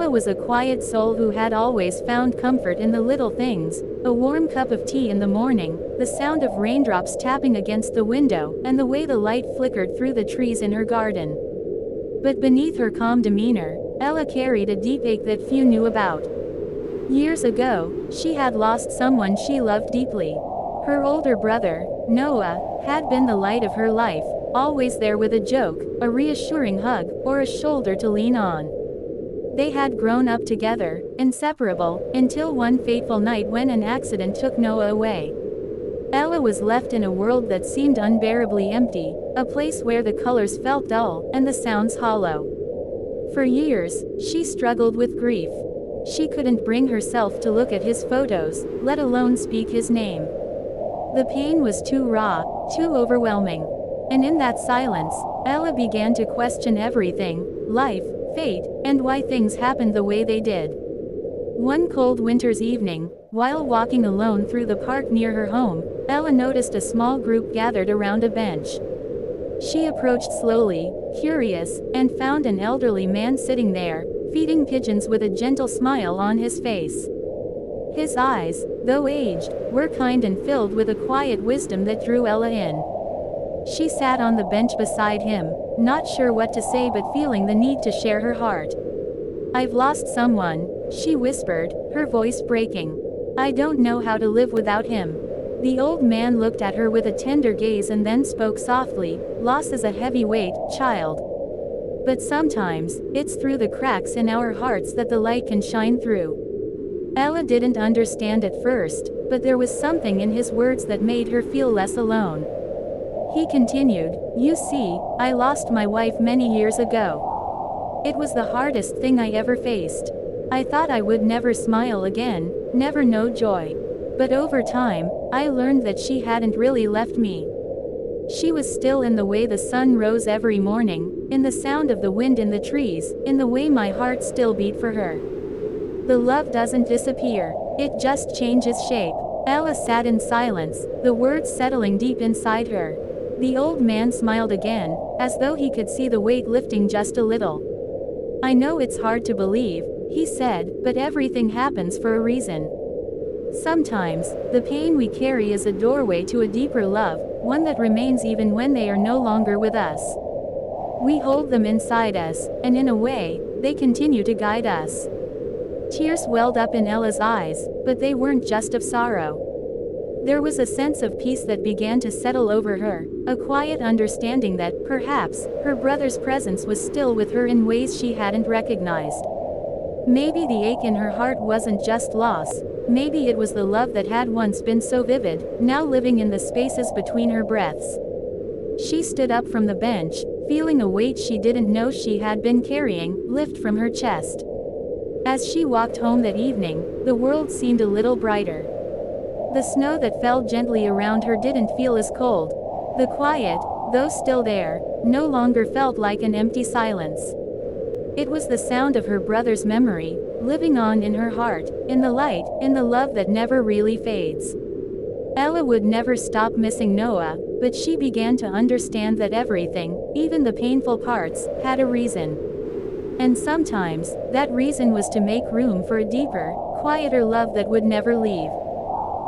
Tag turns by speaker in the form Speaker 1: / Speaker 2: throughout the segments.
Speaker 1: Ella was a quiet soul who had always found comfort in the little things: a warm cup of tea in the morning, the sound of raindrops tapping against the window, and the way the light flickered through the trees in her garden. But beneath her calm demeanor, Ella carried a deep ache that few knew about. Years ago, she had lost someone she loved deeply. Her older brother, Noah, had been the light of her life, always there with a joke, a reassuring hug, or a shoulder to lean on. They had grown up together, inseparable, until one fateful night when an accident took Noah away. Ella was left in a world that seemed unbearably empty, a place where the colors felt dull, and the sounds hollow. For years, she struggled with grief. She couldn't bring herself to look at his photos, let alone speak his name. The pain was too raw, too overwhelming. And in that silence, Ella began to question everything: life, fate, and why things happened the way they did. One cold winter's evening, while walking alone through the park near her home, Ella noticed a small group gathered around a bench. She approached slowly, curious, and found an elderly man sitting there, feeding pigeons with a gentle smile on his face. His eyes, though aged, were kind and filled with a quiet wisdom that drew Ella in. She sat on the bench beside him, not sure what to say but feeling the need to share her heart. "I've lost someone," she whispered, her voice breaking. "I don't know how to live without him." The old man looked at her with a tender gaze and then spoke softly, "Loss is a heavy weight, child. But sometimes, it's through the cracks in our hearts that the light can shine through." Ella didn't understand at first, but there was something in his words that made her feel less alone. He continued, "You see, I lost my wife many years ago. It was the hardest thing I ever faced. I thought I would never smile again, never know joy. But over time, I learned that she hadn't really left me. She was still in the way the sun rose every morning, in the sound of the wind in the trees, in the way my heart still beat for her. The love doesn't disappear, it just changes shape." Ella sat in silence, the words settling deep inside her. The old man smiled again, as though he could see the weight lifting just a little. "I know it's hard to believe," he said, "but everything happens for a reason. Sometimes, the pain we carry is a doorway to a deeper love, one that remains even when they are no longer with us. We hold them inside us, and in a way, they continue to guide us." Tears welled up in Ella's eyes, but they weren't just of sorrow. There was a sense of peace that began to settle over her, a quiet understanding that, perhaps, her brother's presence was still with her in ways she hadn't recognized. Maybe the ache in her heart wasn't just loss, maybe it was the love that had once been so vivid, now living in the spaces between her breaths. She stood up from the bench, feeling a weight she didn't know she had been carrying, lift from her chest. As she walked home that evening, the world seemed a little brighter. The snow that fell gently around her didn't feel as cold. The quiet, though still there, no longer felt like an empty silence. It was the sound of her brother's memory, living on in her heart, in the light, in the love that never really fades. Ella would never stop missing Noah, but she began to understand that everything, even the painful parts, had a reason. And sometimes, that reason was to make room for a deeper, quieter love that would never leave.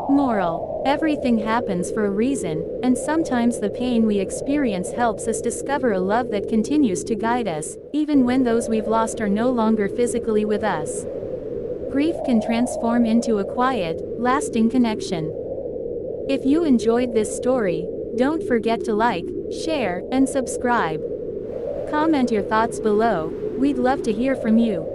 Speaker 1: Moral: everything happens for a reason, and sometimes the pain we experience helps us discover a love that continues to guide us, even when those we've lost are no longer physically with us. Grief can transform into a quiet, lasting connection. If you enjoyed this story, don't forget to like, share, and subscribe. Comment your thoughts below, we'd love to hear from you.